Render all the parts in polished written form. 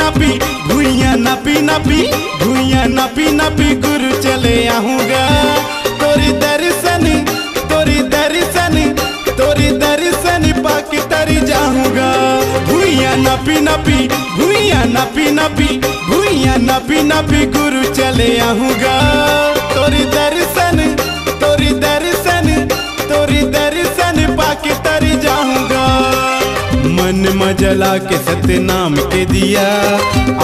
नापी भुइयां नापी नापी भुइयां नापी नापी गुरु चले आऊंगा तोरी दर्शन तोरी दर्शन तोरी दर्शन पाके तरी जाऊंगा भुइयां नापी नापी भुइयां नापी नापी भुइयां नापी नापी गुरु चले आऊंगा तोरी दर्शन तोरी दर्शन तोरी दर्शन पाके तरी जाऊंगा। मन मजला के सतनाम के दिया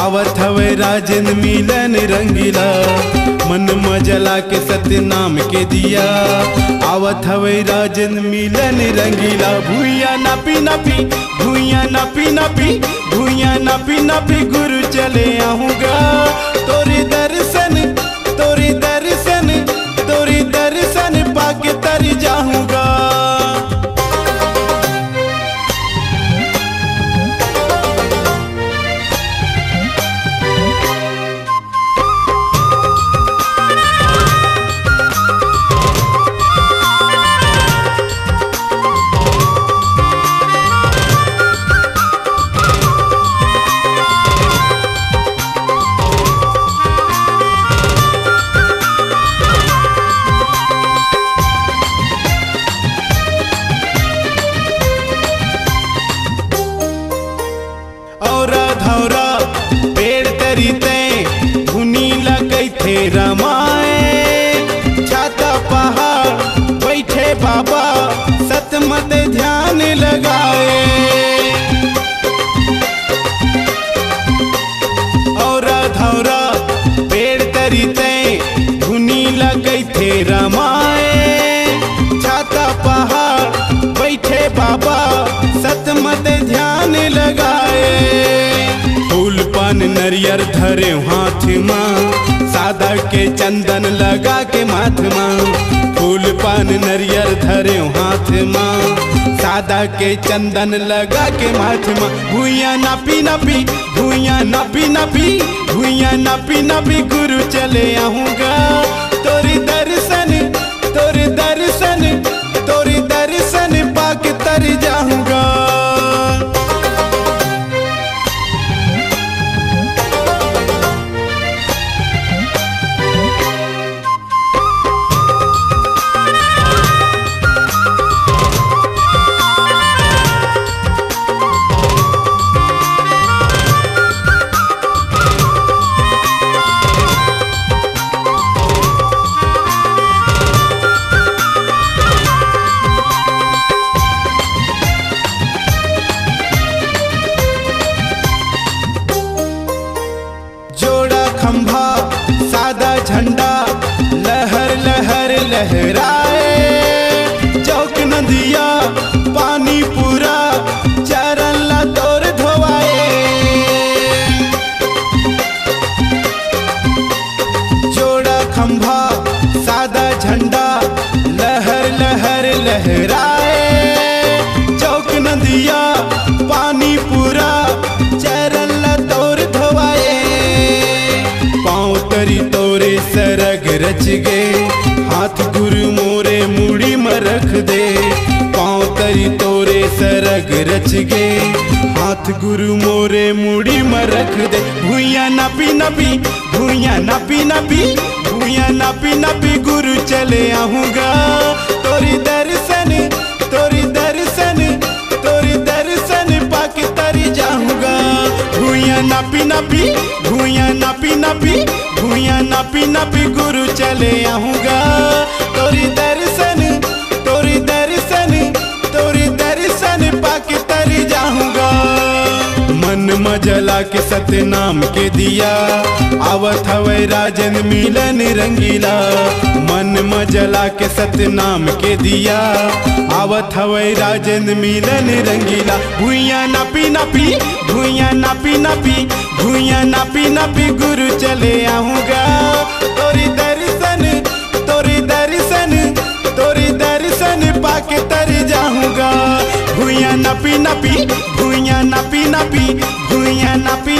आवत हवे राजन मिलन रंगीला मन मजला के सतनाम के दिया आवत हवे राजन मिलन रंगीला भुइयां नापी नापी भुइयां नापी नापी भुइयां नापी नापी गुरु चले आऊंगा तोरी दर्शन तोरी दर्शन तोरी दर्शन पाके तरी जाऊंगा। धौरा पेड़ तरीते धुनी लगई थे रमाए छाता पहाड़ बैठे बाबा सतमत ध्यान लगाए और धौरा पेड़ तरीते धुनी लगई थे रमाए छाता पहाड़ बैठे बाबा सतमत ध्यान लगाए फूल पान नरियर धरे हाथ माँ सादा के चंदन लगा के माथ माँ फूल पान नरियर धरे हाथ माँ सादा के चंदन लगा के माथ माँ भुइयां नापी नापी भुइयां नापी नापी भुइयां नापी नापी गुरु चले आऊंगा तोरी दर्शन तोरी दर्शन तोरी दर्शन पाके तर जाऊंगा। खंभा सादा झंडा लहर लहर लहराए चौक नदिया पानी पूरा चरण ला तोर धोवाए जोड़ा खंभा सादा झंडा लहर लहर लहराए चौक नदिया पानी पूरा चरण ला तोर धोवाए तरी तोरे सरग रच गए हाथ गुरु मोरे मुड़ी में रख दे पाँव तरी तोरे सरग रच गए हाथ गुरु मोरे मुड़ी में रख दे भुइयां नापी नापी भुइयां नापी नापी भुइयां नापी नापी गुरु चले आऊंगा तोरी दर्शन तोरी दर्शन तोरी दर्शन पाके तरी जाऊंगा भुइयां नापी नापी भुइयां नापी नापी भुइयां नापी नापी गुरु चले आऊंगा तोरी दर्शन तोरी दर्शन तोरी दर्शन पाके तरी जाऊंगा। मन मजला के सतनाम के दिया आवत हवे राजन मिलन रंगीला मन मजला के सतनाम के दिया आवत हवे राजन मिलन रंगीला भुइयां नापी नापी भुइयां नापी नापी भुइयां नापी नापी गुरु चले आऊंगा तोरी दर्शन तोरी दर्शन तोरी दर्शन पाके तर जाऊंगा भुइयां नापी नापी भुइयां नापी नापी भुइयां नापी